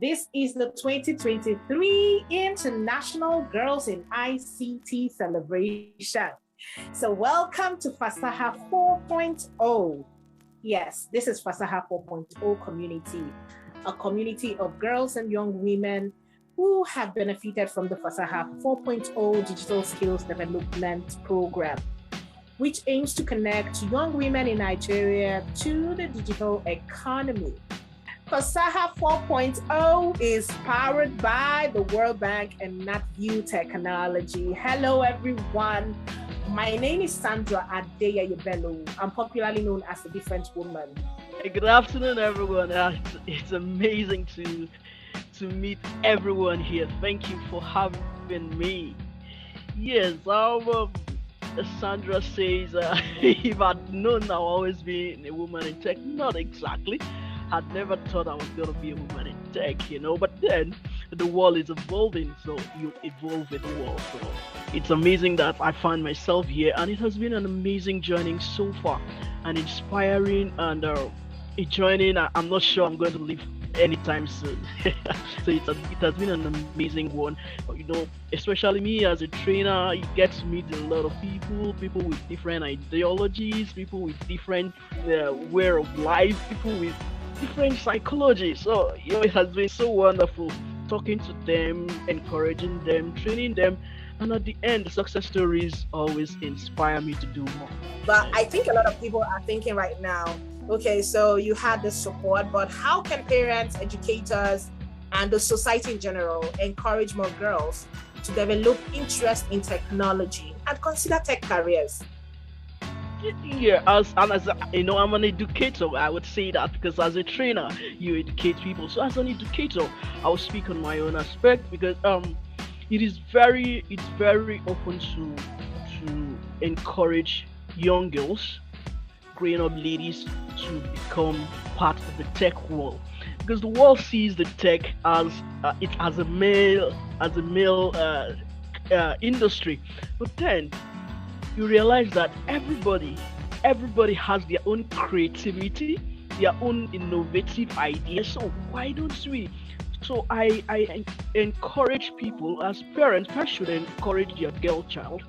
This is the 2023 International Girls in ICT celebration. So welcome to Fasaha 4.0. Yes, this is Fasaha 4.0 community, a community of girls and young women who have benefited from the Fasaha 4.0 digital skills development program, which aims to connect young women in Nigeria to the digital economy. Fasaha 4.0 is powered by the World Bank and NatView Technology. Hello, everyone. My name is Sandra Adeyeyebelo. I'm popularly known as the Different Woman. Good afternoon, everyone. It's amazing to meet everyone here. Thank you for having me. Yes, as Sandra says, if I'd known I've always been a woman in tech, not exactly. I'd never thought I was going to be a woman in tech, but then the world is evolving, so you evolve with the world. So it's amazing that I find myself here, and it has been an amazing journey so far, and inspiring and enjoying. I'm not sure I'm going to leave anytime soon. So it has been an amazing one. Especially me as a trainer, you get to meet a lot of people with different ideologies, people with different way of life, people with different psychology. So it has been so wonderful talking to them, encouraging them, training them, and at the end, the success stories always inspire me to do more. But I think a lot of people are thinking right now, okay, so you had the support, but how can parents, educators, and the society in general encourage more girls to develop interest in technology and consider tech careers? Yeah, as I'm an educator. I would say that because as a trainer, you educate people. So as an educator, I'll speak on my own aspect because it's very open to encourage young girls, growing up ladies, to become part of the tech world, because the world sees the tech as it as a male industry, but then you realize that everybody has their own creativity, their own innovative ideas. So why don't we? So I encourage people as parents. Parents should encourage their girl child.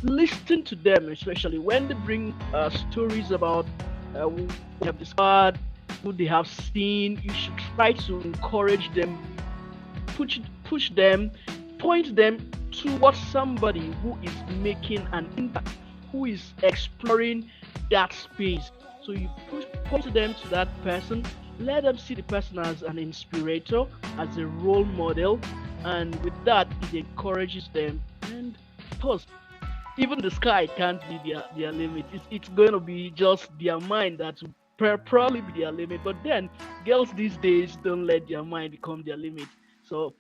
Listen to them, especially when they bring stories about what they have discovered, who they have seen. You should try to encourage them, push them, point them towards somebody who is making an impact, who is exploring that space. So you point them to that person, let them see the person as an inspirator, as a role model, and with that, it encourages them. And of course, even the sky can't be their limit. It's going to be just their mind that will probably be their limit. But then, girls these days don't let their mind become their limit. So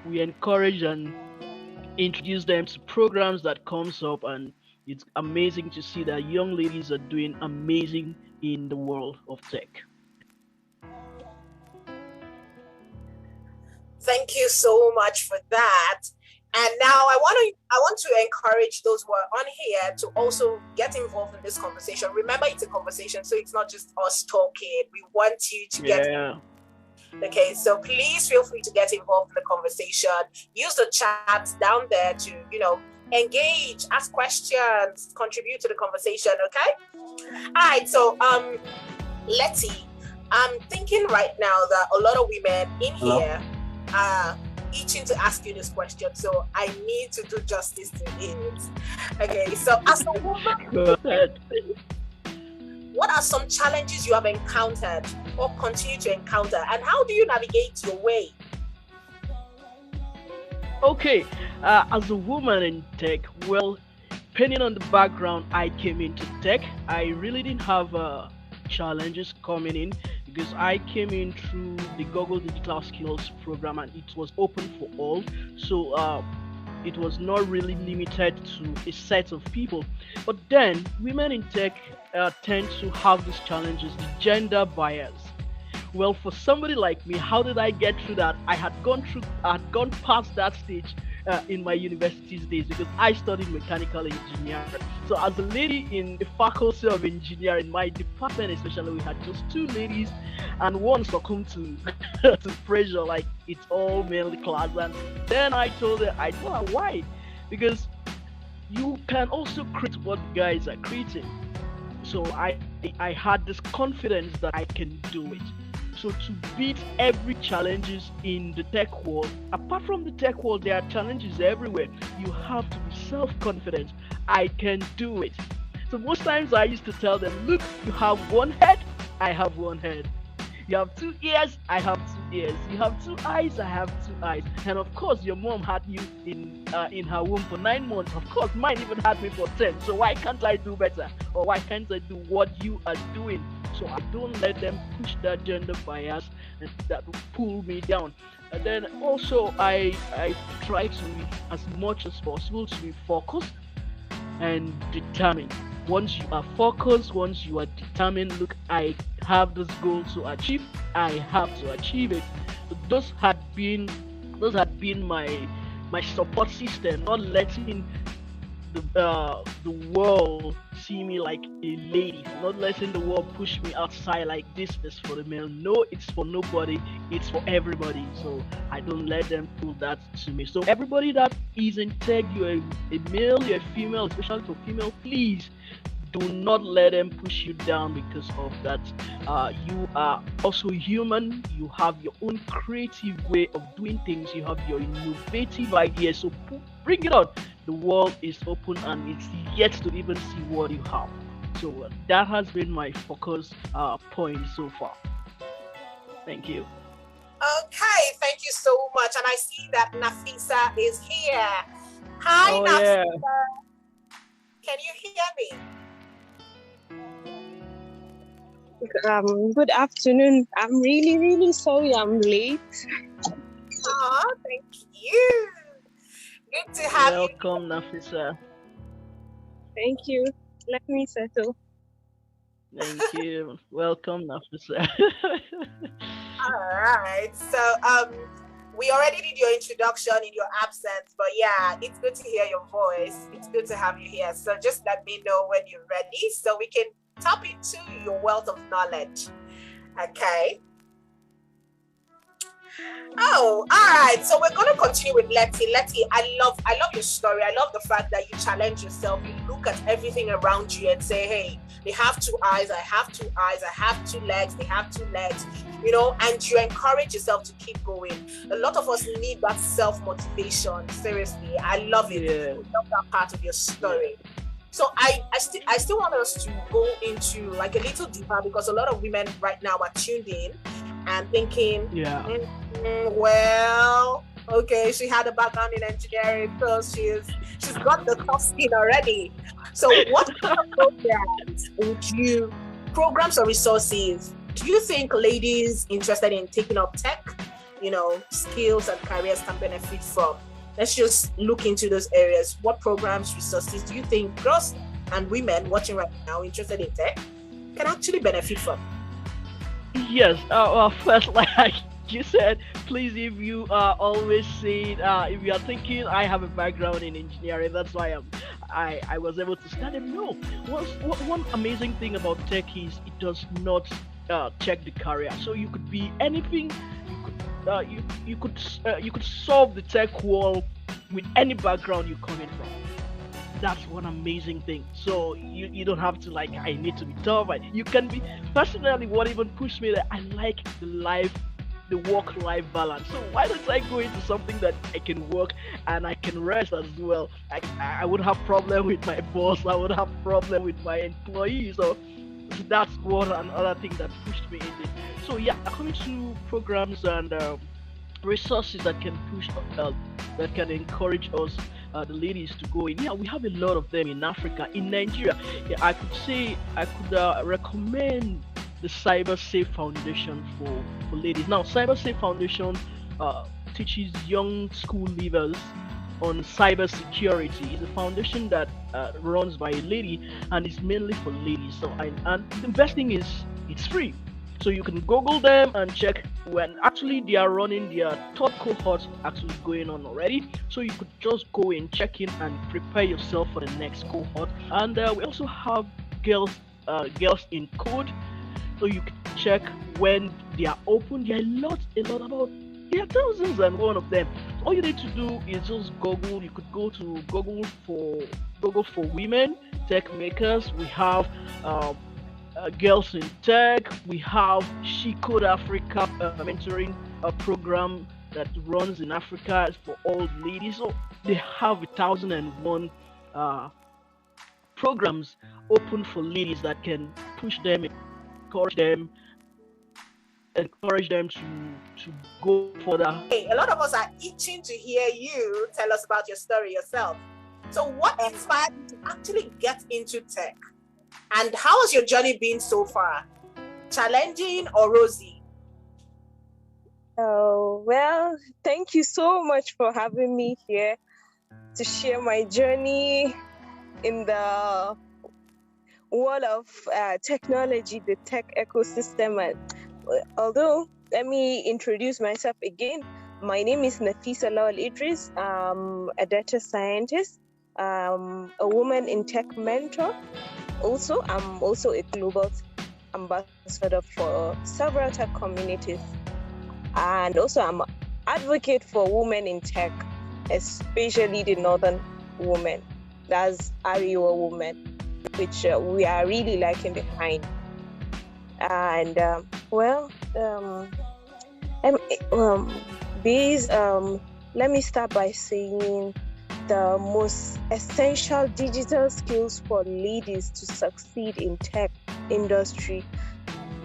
we encourage and introduce them to programs that comes up, and it's amazing to see that young ladies are doing amazing in the world of tech. Thank you so much for that. And now I want to encourage those who are on here to also get involved in this conversation. Remember, it's a conversation, so it's not just us talking. We want you to get. Okay, so please feel free to get involved in the conversation. Use the chat down there to, engage, ask questions, contribute to the conversation, okay? All right, so let's see. I'm thinking right now that a lot of women in here are itching to ask you this question, so I need to do justice to it. Okay, so as a woman, what are some challenges you have encountered or continue to encounter, and how do you navigate your way? Okay, as a woman in tech, well, depending on the background I came into tech, I really didn't have challenges coming in because I came in through the Google Digital Skills program, and it was open for all. So it was not really limited to a set of people. But then women in tech tend to have these challenges, the gender bias. Well, for somebody like me, how did I get through that? I had gone past that stage in my university's days because I studied mechanical engineering. So as a lady in the faculty of engineering, my department especially, we had just two ladies, and one succumbed to to pressure, like it's all male class. And then I told her why, because you can also create what guys are creating. So I had this confidence that I can do it. So to beat every challenges in the tech world, apart from the tech world, there are challenges everywhere. You have to be self-confident. I can do it. So most times I used to tell them, look, you have one head, I have one head. You have two ears, I have two ears. You have two eyes, I have two eyes. And of course, your mom had you in her womb for 9 months. Of course, mine even had me for 10. So why can't I do better? Or why can't I do what you are doing? So I don't let them push that gender bias and that will pull me down. And then also I try to, as much as possible, to be focused and determined. Once you are focused, once you are determined, look, I have this goal to achieve, I have to achieve it. So those had been my support system, not letting the world see me like a lady, not letting the world push me outside like this is for the male. No, it's for nobody, it's for everybody. So I don't let them pull that to me. So everybody that is in tech, you're a male, you're a female, especially for female, please do not let them push you down because of that. You are also human. You have your own creative way of doing things. You have your innovative ideas. So bring it on. The world is open and it's yet to even see what you have. So that has been my focus point so far. Thank you. Okay, thank you so much. And I see that Nafisa is here. Hi, Oh Nafisa. yeah. Can you hear me? Good afternoon. I'm really, really sorry I'm late. Oh, thank you. Good to have you. Welcome, Nafisa. Thank you. Let me settle. Thank you. Welcome, Nafisa. All right. So, we already did your introduction in your absence, but yeah, it's good to hear your voice. It's good to have you here. So just let me know when you're ready so we can tap into your wealth of knowledge. Okay. Oh, all right. So we're gonna continue with Letty. Letty, I love your story. I love the fact that you challenge yourself. You look at everything around you and say, hey, they have two eyes, I have two eyes, I have two legs, they have two legs, and you encourage yourself to keep going. A lot of us need that self-motivation. Seriously, I love it. Yeah. I love that part of your story. So I still want us to go into like a little deeper because a lot of women right now are tuned in and thinking, Yeah. Well, okay, she had a background in engineering, so she's got the tough skin already. So what kind of programs or resources do you think ladies interested in taking up tech, skills and careers can benefit from? Let's just look into those areas. What programs, resources do you think girls and women watching right now interested in tech can actually benefit from? Yes. Well, first, like you said, please, if you are always saying, if you are thinking I have a background in engineering, that's why I was able to stand them. No. One amazing thing about tech is it does not check the career. So you could be anything. You could solve the tech wall with any background you're coming from. That's one amazing thing. So you don't have to I need to be tough. You can be personally. What even pushed me there? I like the work-life balance. So why don't I go into something that I can work and I can rest as well? I would have problem with my boss. I would have problem with my employees. So that's one another thing that pushed me in it. So yeah, coming to programs and resources that can push, that can encourage us, the ladies to go in. Yeah, we have a lot of them in Africa, in Nigeria. Yeah, I could recommend the Cyber Safe Foundation for ladies. Now, Cyber Safe Foundation teaches young school leavers on cyber security. It's a foundation that runs by a lady and is mainly for ladies. So, and the best thing is it's free. So you can Google them and check when actually they are running their third cohort actually going on already. So you could just go in, check in, and prepare yourself for the next cohort. And we also have girls in code, so you can check when they are open. There are a lot about. There are thousands and one of them. All you need to do is just Google. You could go to Google for women tech makers. We have girls in tech. We have She Code Africa mentoring program that runs in Africa for all ladies. So they have 1,001 programs open for ladies that can push them, encourage them to go further. Hey, a lot of us are itching to hear you tell us about your story yourself. So what inspired you to actually get into tech? And how has your journey been so far? Challenging or rosy? Oh, well, thank you so much for having me here to share my journey in the world of technology, the tech ecosystem. And although, let me introduce myself again. My name is Nafisa Lawal Idris. I'm a data scientist, a woman in tech mentor. Also, I'm also a global ambassador for several tech communities. And also, I'm an advocate for women in tech, especially the northern women. That's Ariwa women, which we are really lagging behind. And let me start by saying the most essential digital skills for ladies to succeed in tech industry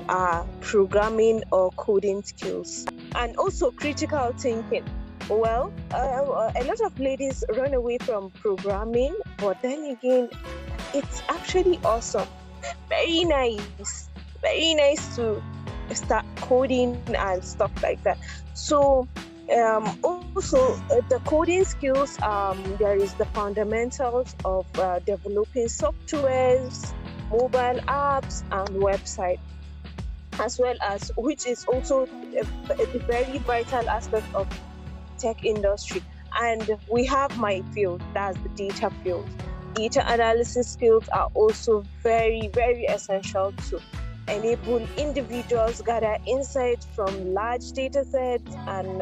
are programming or coding skills, and also critical thinking. Well, a lot of ladies run away from programming, but then again, it's actually awesome. Very nice to start coding and stuff like that. So also the coding skills, there is the fundamentals of developing softwares, mobile apps, and website, as well as, which is also a very vital aspect of tech industry. And we have my field, that's the data field. Data analysis skills are also very, very essential to enable individuals gather insights from large data sets and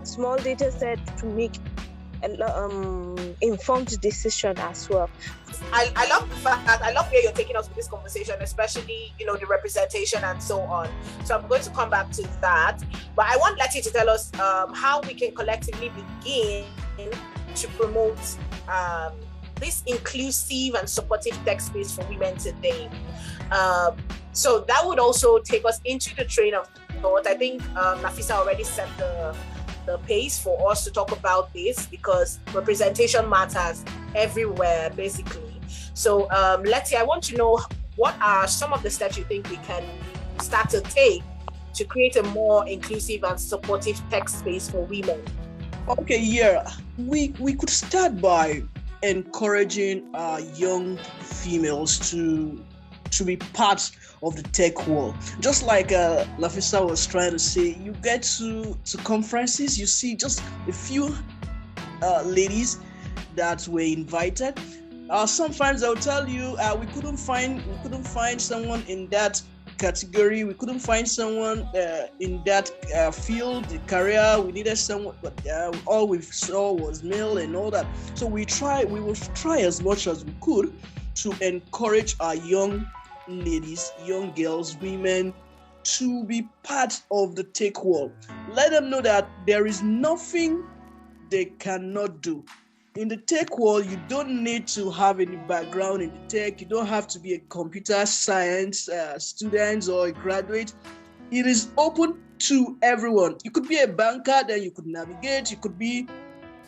small data sets to make informed decision as well. I love the fact that I love where you're taking us with this conversation, especially the representation and so on. So I'm going to come back to that, but I want Letty to tell us how we can collectively begin to promote this inclusive and supportive tech space for women today. So that would also take us into the train of thought. I think Nafisa already set the pace for us to talk about this, because representation matters everywhere, basically. So Letty, I want to know, what are some of the steps you think we can start to take to create a more inclusive and supportive tech space for women? Okay, yeah, we could start by encouraging young females to be part of the tech world. Just like Lafisa was trying to say, you get to conferences, you see just a few ladies that were invited. Sometimes they'll tell you we couldn't find someone in that category, we couldn't find someone in that field, career. We needed someone, but all we saw was male and all that. So we will try as much as we could to encourage our young ladies, young girls, women to be part of the tech world. Let them know that there is nothing they cannot do. In the tech world, you don't need to have any background in the tech. You don't have to be a computer science student or a graduate. It is open to everyone. You could be a banker, then you could navigate. You could be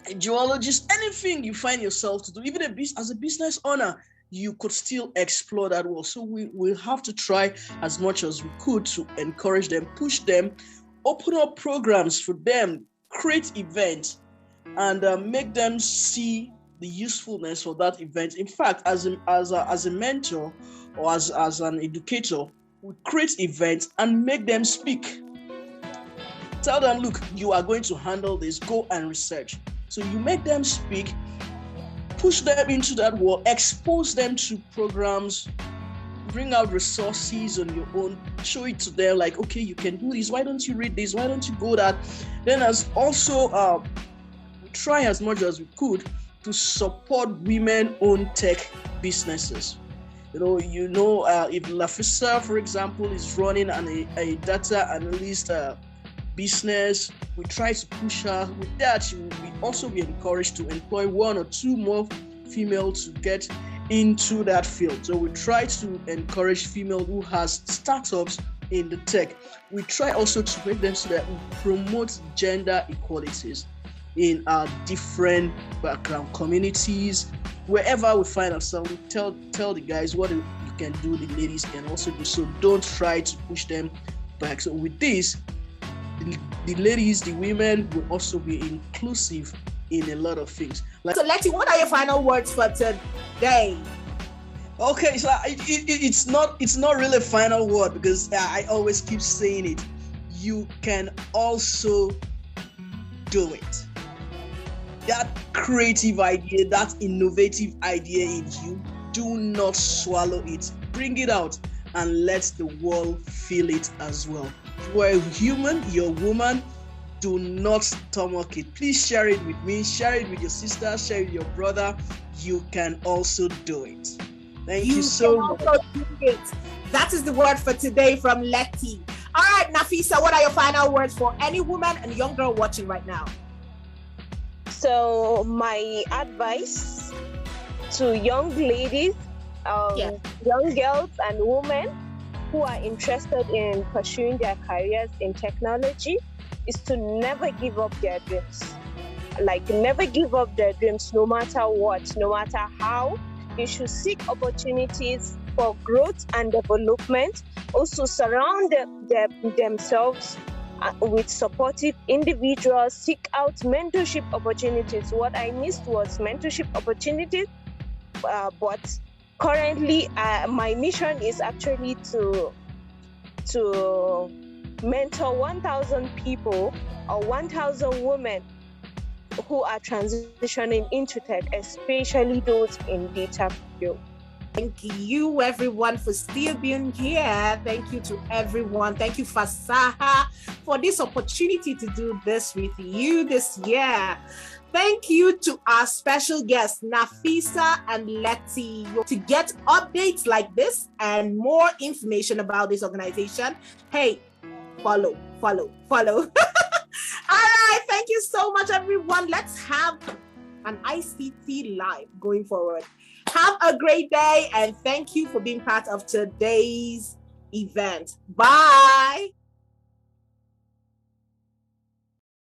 a geologist. Anything you find yourself to do, even as a business owner, you could still explore that world. So we'll have to try as much as we could to encourage them, push them, open up programs for them, create events, and make them see the usefulness of that event. In fact, as a mentor or as an educator, we create events and make them speak. Tell them, look, you are going to handle this, go and research. So you make them speak, push them into that world, expose them to programs, bring out resources on your own, show it to them like, okay, you can do this, why don't you read this, why don't you go that? Then as also, we try as much as we could to support women-owned tech businesses. If Lafisa, for example, is running a data analyst business, we try to push her. With that, she will also be encouraged to employ 1 or 2 more females to get into that field. So we try to encourage female who has startups in the tech. We try also to make them so that we promote gender equalities in our different background communities. Wherever we find ourselves, we tell the guys what you can do, the ladies can also do. So don't try to push them back. So with this, the ladies, the women will also be inclusive in a lot of things. So Letty, what are your final words for today? Okay, so it's not really a final word, because I always keep saying it. You can also do it. That creative idea, that innovative idea in you, do not swallow it. Bring it out and let the world feel it as well. You are a human, you're a woman. Do not stomach it. Please share it with me, share it with your sister, share it with your brother. You can also do it. Thank you so much. That is the word for today from Letty. All right, Nafisa, what are your final words for any woman and young girl watching right now? So my advice to young ladies, young girls and women who are interested in pursuing their careers in technology is to never give up their dreams. Like, never give up their dreams, no matter what, no matter how. You should seek opportunities for growth and development. Also surround themselves with supportive individuals. Seek out mentorship opportunities. What I missed was mentorship opportunities, but currently my mission is actually to mentor 1,000 people or 1,000 women who are transitioning into tech, especially those in data field. Thank you, everyone, for still being here. Thank you to everyone. Thank you, Fasaha, for this opportunity to do this with you this year. Thank you to our special guests, Nafisa and Letty. To get updates like this and more information about this organization, hey, follow. All right, thank you so much, everyone. Let's have an ICT live going forward. Have a great day, and thank you for being part of today's event. Bye.